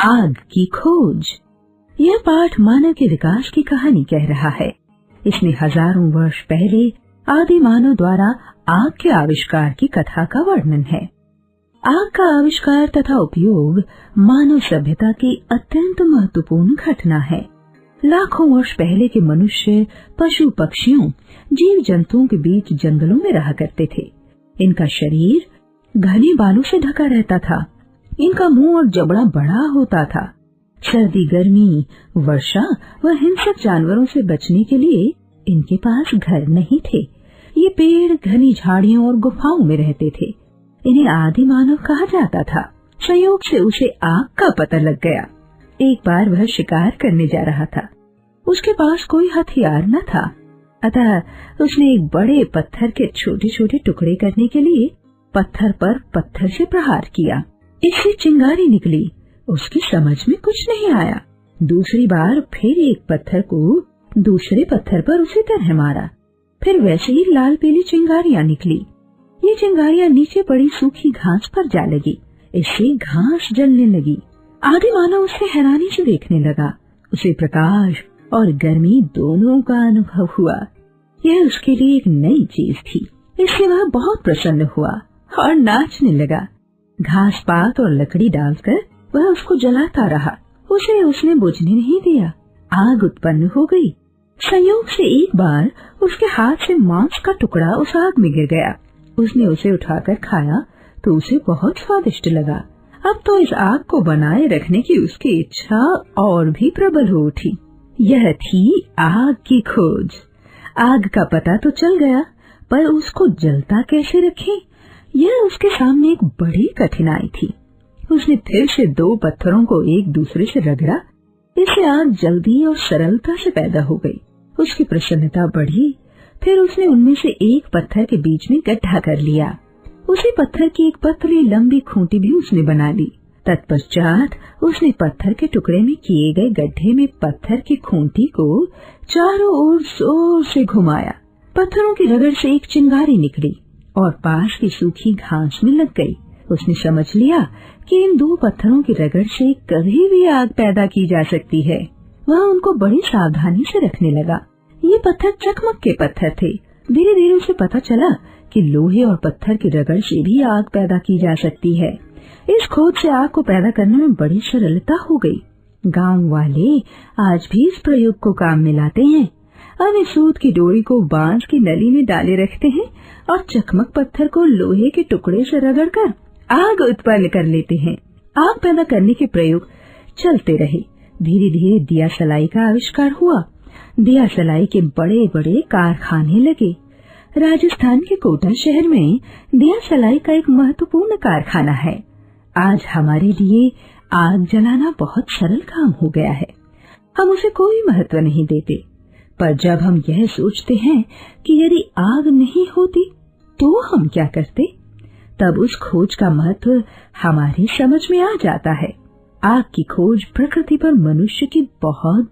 आग की खोज। यह पाठ मानव के विकास की कहानी कह रहा है। इसमें हजारों वर्ष पहले आदि मानव द्वारा आग के आविष्कार की कथा का वर्णन है। आग का आविष्कार तथा उपयोग मानव सभ्यता की अत्यंत महत्वपूर्ण घटना है। लाखों वर्ष पहले के मनुष्य पशु पक्षियों जीव जंतुओं के बीच जंगलों में रहा करते थे। इनका शरीर घने बालों से ढका रहता था। इनका मुंह और जबड़ा बड़ा होता था। सर्दी, गर्मी, वर्षा व हिंसक जानवरों से बचने के लिए इनके पास घर नहीं थे। ये पेड़ घनी झाड़ियों और गुफाओं में रहते थे। इन्हें आदि मानव कहा जाता था। संयोग से उसे आग का पता लग गया। एक बार वह शिकार करने जा रहा था। उसके पास कोई हथियार न था, अतः उसने एक बड़े पत्थर के छोटे छोटे टुकड़े करने के लिए पत्थर पर पत्थर से प्रहार किया। इससे चिंगारी निकली। उसकी समझ में कुछ नहीं आया। दूसरी बार फिर एक पत्थर को दूसरे पत्थर पर उसी तरह मारा। फिर वैसे ही लाल पीली चिंगारियां निकली। ये चिंगारियां नीचे पड़ी सूखी घास पर जा लगी। इससे घास जलने लगी। आदि मानव उसे हैरानी से देखने लगा। उसे प्रकाश और गर्मी दोनों का अनुभव हुआ। यह उसके लिए एक नई चीज थी। इससे वह बहुत प्रसन्न हुआ और नाचने लगा। घास पात और लकड़ी डालकर वह उसको जलाता रहा। उसे उसने बुझने नहीं दिया। आग उत्पन्न हो गई। संयोग से एक बार उसके हाथ से मांस का टुकड़ा उस आग में गिर गया। उसने उसे उठाकर खाया तो उसे बहुत स्वादिष्ट लगा। अब तो इस आग को बनाए रखने की उसकी इच्छा और भी प्रबल हो उठी। यह थी आग की खोज। आग का पता तो चल गया, पर उसको जलता कैसे रखें, यह उसके सामने एक बड़ी कठिनाई थी। उसने फिर से दो पत्थरों को एक दूसरे से रगड़ा। इससे आग जल्दी और सरलता से पैदा हो गई। उसकी प्रसन्नता बढ़ी। फिर उसने उनमें से एक पत्थर के बीच में गड्ढा कर लिया। उसी पत्थर की एक पतली लंबी खूंटी भी उसने बना ली। तत्पश्चात उसने पत्थर के टुकड़े में किए गए गड्ढे में पत्थर की खूंटी को चारों ओर जोर से घुमाया। पत्थरों की रगड़ से एक चिंगारी निकली और पास की सूखी घास में लग गई। उसने समझ लिया कि इन दो पत्थरों की रगड़ से कभी भी आग पैदा की जा सकती है। वह उनको बड़ी सावधानी से रखने लगा। ये पत्थर चकमक के पत्थर थे। धीरे धीरे उसे पता चला कि लोहे और पत्थर की रगड़ से भी आग पैदा की जा सकती है। इस खोज से आग को पैदा करने में बड़ी सरलता हो गई। गांव वाले आज भी इस प्रयोग को काम में लाते हैं। अब इस सूत की डोरी को बांस की नली में डाले रखते हैं और चकमक पत्थर को लोहे के टुकड़े से रगड़कर आग उत्पन्न कर लेते हैं। आग पैदा करने के प्रयोग चलते रहे। धीरे धीरे दिया सलाई का आविष्कार हुआ। दिया सलाई के बड़े बड़े कारखाने लगे। राजस्थान के कोटा शहर में दिया सलाई का एक महत्वपूर्ण कारखाना है। आज हमारे लिए आग जलाना बहुत सरल काम हो गया है। हम उसे कोई महत्व नहीं देते, पर जब हम यह सोचते हैं कि यदि आग नहीं होती तो हम क्या करते, तब उस खोज का महत्व हमारी समझ में आ जाता है। आग की खोज प्रकृति पर मनुष्य की बहुत